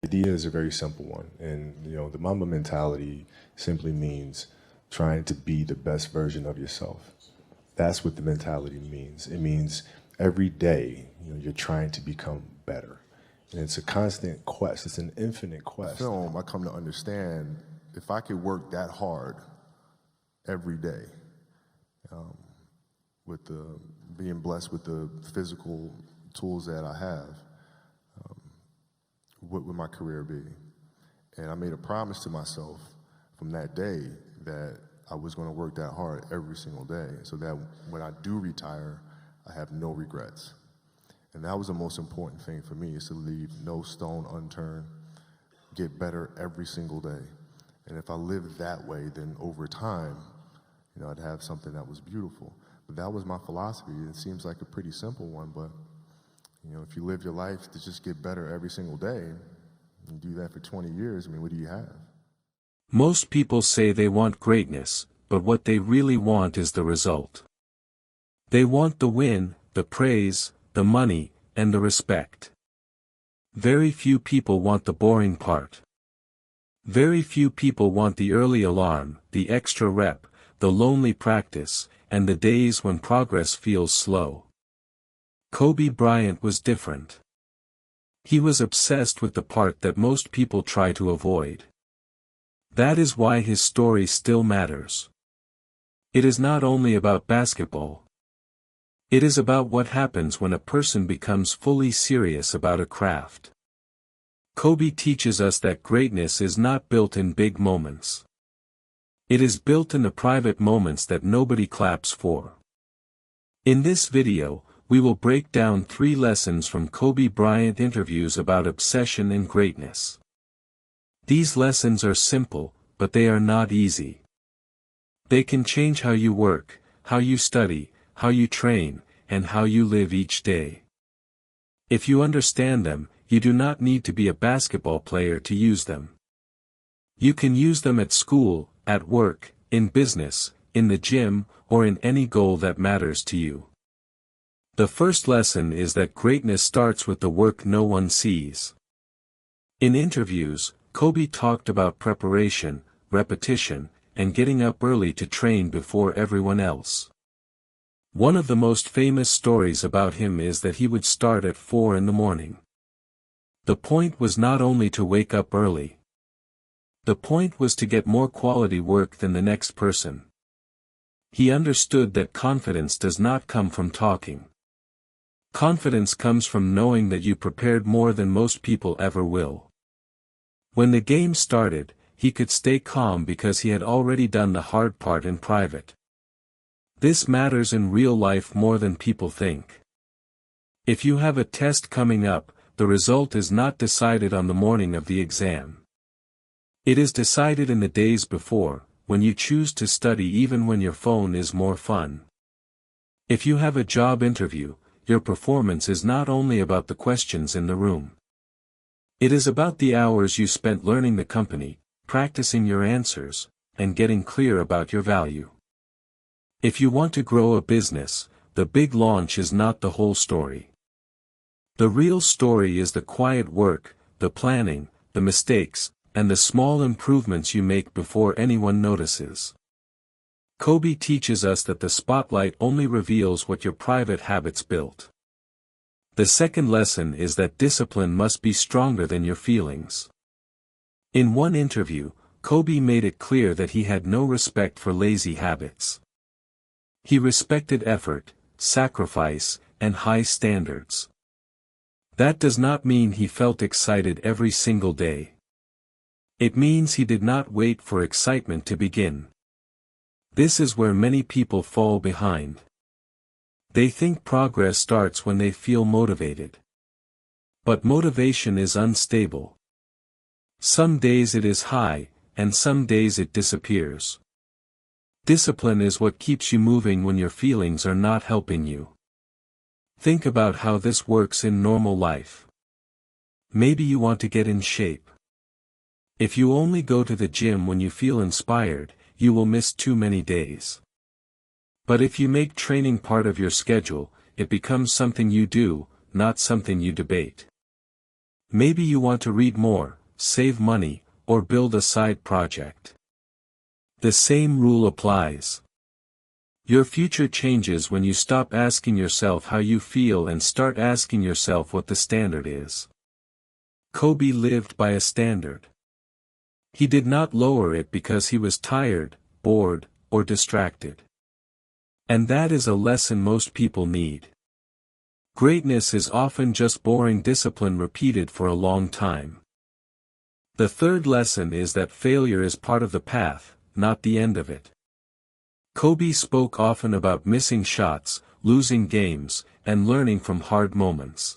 The idea is a very simple one, and the Mamba mentality simply means trying to be the best version of yourself. That's what the mentality means. It means every day, you're trying to become better, and it's a constant quest. It's an infinite quest. Film, I come to understand if I could work that hard every day, with being blessed with the physical tools that I have, what would my career be? And I made a promise to myself from that day that I was going to work that hard every single day so that when I do retire, I have no regrets. And that was the most important thing for me, is to leave no stone unturned, get better every single day. And if I lived that way, then over time, I'd have something that was beautiful. But that was my philosophy. It seems like a pretty simple one, but if you live your life to just get better every single day, and do that for 20 years, what do you have? Most people say they want greatness, but what they really want is the result. They want the win, the praise, the money, and the respect. Very few people want the boring part. Very few people want the early alarm, the extra rep, the lonely practice, and the days when progress feels slow. Kobe Bryant was different. He was obsessed with the part that most people try to avoid. That is why his story still matters. It is not only about basketball. It is about what happens when a person becomes fully serious about a craft. Kobe teaches us that greatness is not built in big moments. It is built in the private moments that nobody claps for. In this video, we will break down 3 lessons from Kobe Bryant interviews about obsession and greatness. These lessons are simple, but they are not easy. They can change how you work, how you study, how you train, and how you live each day. If you understand them, you do not need to be a basketball player to use them. You can use them at school, at work, in business, in the gym, or in any goal that matters to you. The first lesson is that greatness starts with the work no one sees. In interviews, Kobe talked about preparation, repetition, and getting up early to train before everyone else. One of the most famous stories about him is that he would start at 4 in the morning. The point was not only to wake up early. The point was to get more quality work than the next person. He understood that confidence does not come from talking. Confidence comes from knowing that you prepared more than most people ever will. When the game started, he could stay calm because he had already done the hard part in private. This matters in real life more than people think. If you have a test coming up, the result is not decided on the morning of the exam. It is decided in the days before, when you choose to study even when your phone is more fun. If you have a job interview, your performance is not only about the questions in the room. It is about the hours you spent learning the company, practicing your answers, and getting clear about your value. If you want to grow a business, the big launch is not the whole story. The real story is the quiet work, the planning, the mistakes, and the small improvements you make before anyone notices. Kobe teaches us that the spotlight only reveals what your private habits built. The second lesson is that discipline must be stronger than your feelings. In one interview, Kobe made it clear that he had no respect for lazy habits. He respected effort, sacrifice, and high standards. That does not mean he felt excited every single day. It means he did not wait for excitement to begin. This is where many people fall behind. They think progress starts when they feel motivated. But motivation is unstable. Some days it is high, and some days it disappears. Discipline is what keeps you moving when your feelings are not helping you. Think about how this works in normal life. Maybe you want to get in shape. If you only go to the gym when you feel inspired, you will miss too many days. But if you make training part of your schedule, it becomes something you do, not something you debate. Maybe you want to read more, save money, or build a side project. The same rule applies. Your future changes when you stop asking yourself how you feel and start asking yourself what the standard is. Kobe lived by a standard. He did not lower it because he was tired, bored, or distracted. And that is a lesson most people need. Greatness is often just boring discipline repeated for a long time. The third lesson is that failure is part of the path, not the end of it. Kobe spoke often about missing shots, losing games, and learning from hard moments.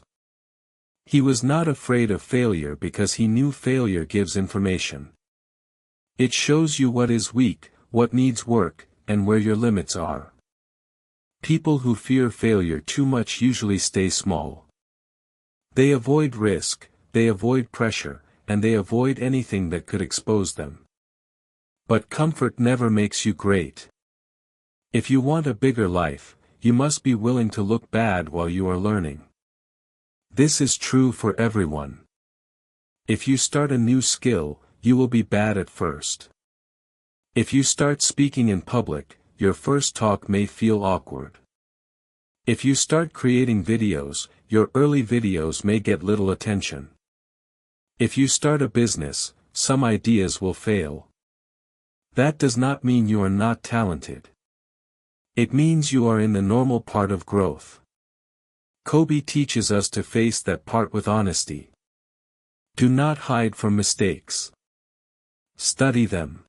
He was not afraid of failure because he knew failure gives information. It shows you what is weak, what needs work, and where your limits are. People who fear failure too much usually stay small. They avoid risk, they avoid pressure, and they avoid anything that could expose them. But comfort never makes you great. If you want a bigger life, you must be willing to look bad while you are learning. This is true for everyone. If you start a new skill, you will be bad at first. If you start speaking in public, your first talk may feel awkward. If you start creating videos, your early videos may get little attention. If you start a business, some ideas will fail. That does not mean you are not talented. It means you are in the normal part of growth. Kobe teaches us to face that part with honesty. Do not hide from mistakes. Study them.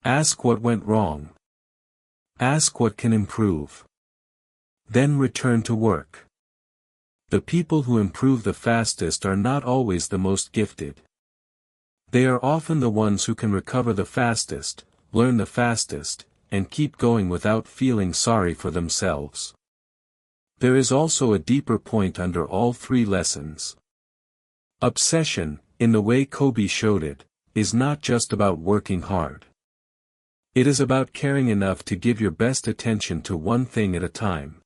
Ask what went wrong. Ask what can improve. Then return to work. The people who improve the fastest are not always the most gifted. They are often the ones who can recover the fastest, learn the fastest, and keep going without feeling sorry for themselves. There is also a deeper point under all three lessons. Obsession, in the way Kobe showed it, is not just about working hard. It is about caring enough to give your best attention to one thing at a time.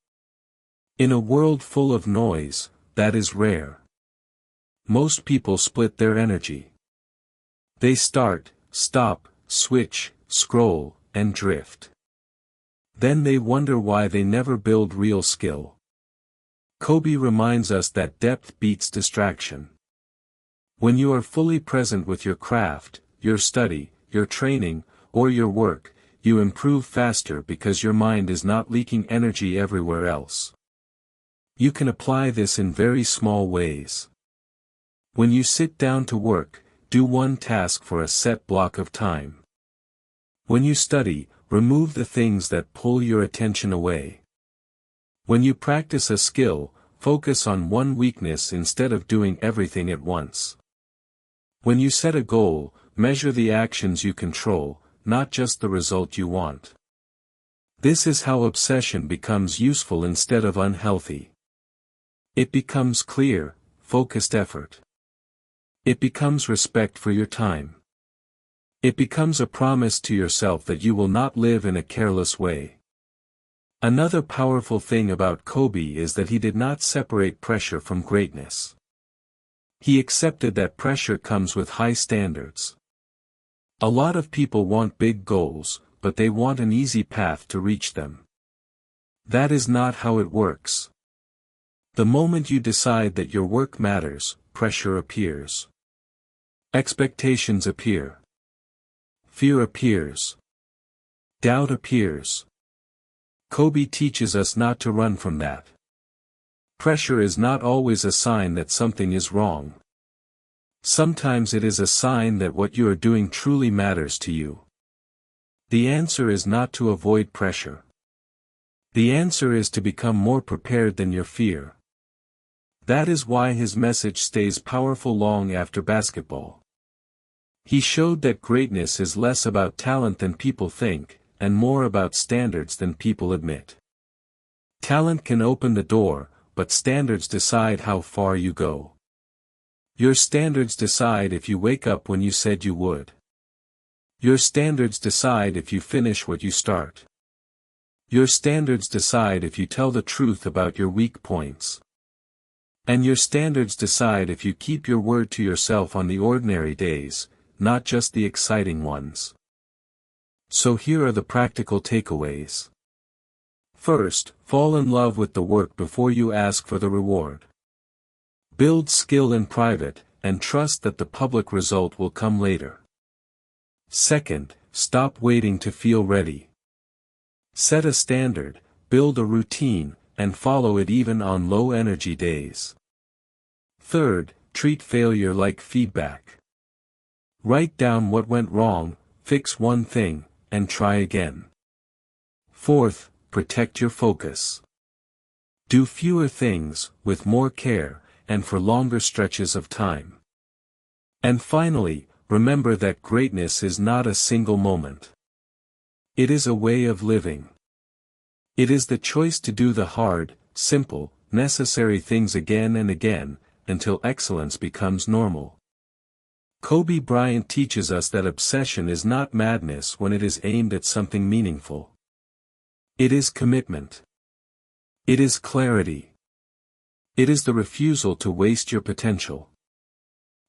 In a world full of noise, that is rare. Most people split their energy. They start, stop, switch, scroll, and drift. Then they wonder why they never build real skill. Kobe reminds us that depth beats distraction. When you are fully present with your craft, your study, your training, or your work, you improve faster because your mind is not leaking energy everywhere else. You can apply this in very small ways. When you sit down to work, do one task for a set block of time. When you study, remove the things that pull your attention away. When you practice a skill, focus on one weakness instead of doing everything at once. When you set a goal, measure the actions you control, not just the result you want. This is how obsession becomes useful instead of unhealthy. It becomes clear, focused effort. It becomes respect for your time. It becomes a promise to yourself that you will not live in a careless way. Another powerful thing about Kobe is that he did not separate pressure from greatness. He accepted that pressure comes with high standards. A lot of people want big goals, but they want an easy path to reach them. That is not how it works. The moment you decide that your work matters, pressure appears. Expectations appear. Fear appears. Doubt appears. Kobe teaches us not to run from that. Pressure is not always a sign that something is wrong. Sometimes it is a sign that what you are doing truly matters to you. The answer is not to avoid pressure. The answer is to become more prepared than your fear. That is why his message stays powerful long after basketball. He showed that greatness is less about talent than people think, and more about standards than people admit. Talent can open the door, but standards decide how far you go. Your standards decide if you wake up when you said you would. Your standards decide if you finish what you start. Your standards decide if you tell the truth about your weak points. And your standards decide if you keep your word to yourself on the ordinary days, not just the exciting ones. So here are the practical takeaways. First, fall in love with the work before you ask for the reward. Build skill in private, and trust that the public result will come later. Second, stop waiting to feel ready. Set a standard, build a routine, and follow it even on low-energy days. Third, treat failure like feedback. Write down what went wrong, fix one thing, and try again. Fourth, protect your focus. Do fewer things, with more care, and for longer stretches of time. And finally, remember that greatness is not a single moment. It is a way of living. It is the choice to do the hard, simple, necessary things again and again, until excellence becomes normal. Kobe Bryant teaches us that obsession is not madness when it is aimed at something meaningful. It is commitment. It is clarity. It is the refusal to waste your potential.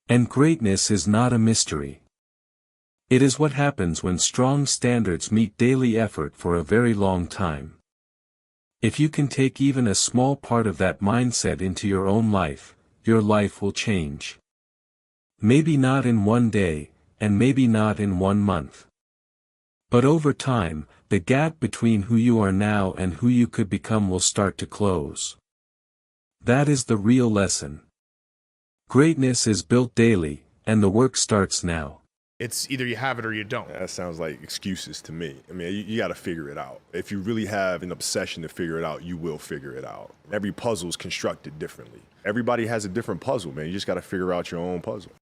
And greatness is not a mystery. It is what happens when strong standards meet daily effort for a very long time. If you can take even a small part of that mindset into your own life, your life will change. Maybe not in one day, and maybe not in 1 month. But over time, the gap between who you are now and who you could become will start to close. That is the real lesson. Greatness is built daily, and the work starts now. It's either you have it or you don't. That sounds like excuses to me. I mean, you got to figure it out. If you really have an obsession to figure it out, you will figure it out. Every puzzle is constructed differently. Everybody has a different puzzle, man. You just got to figure out your own puzzle.